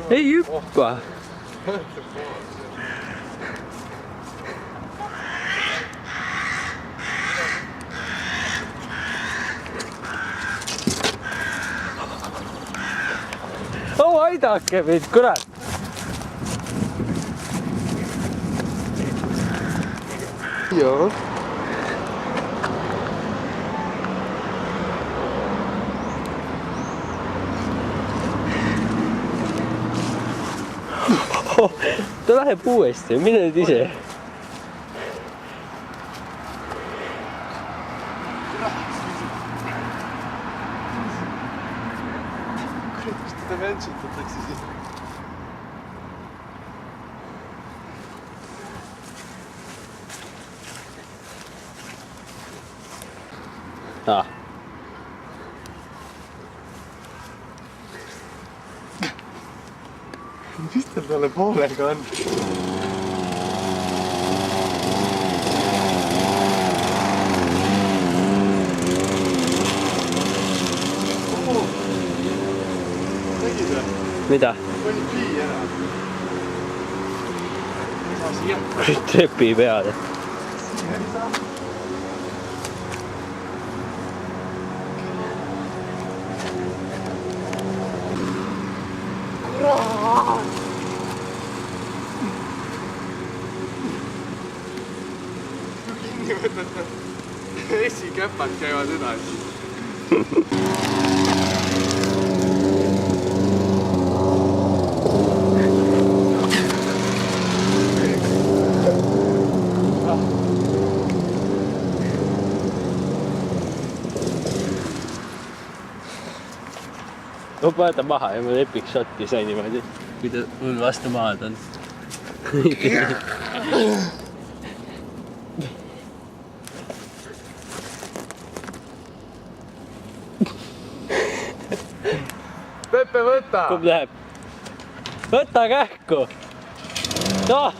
ei hüppa. Oh, aidake mind, kurat. Joo. Ta läheb uuesti, mine nüüd ise. Kus teda väntsutatakse siis? Mis ta talle poolega on? Nägid või? Mida? Pani pii ära. Isa siia. Trepi peale. Siia ei saa. Kinni võtad. Esikäpad käivad edasi. Ma paneta maha ja ma epic shot'i sai niimoodi, kui ta mul vastu maad on. Pepe, võta! Kumb läheb? Võta kähku! No!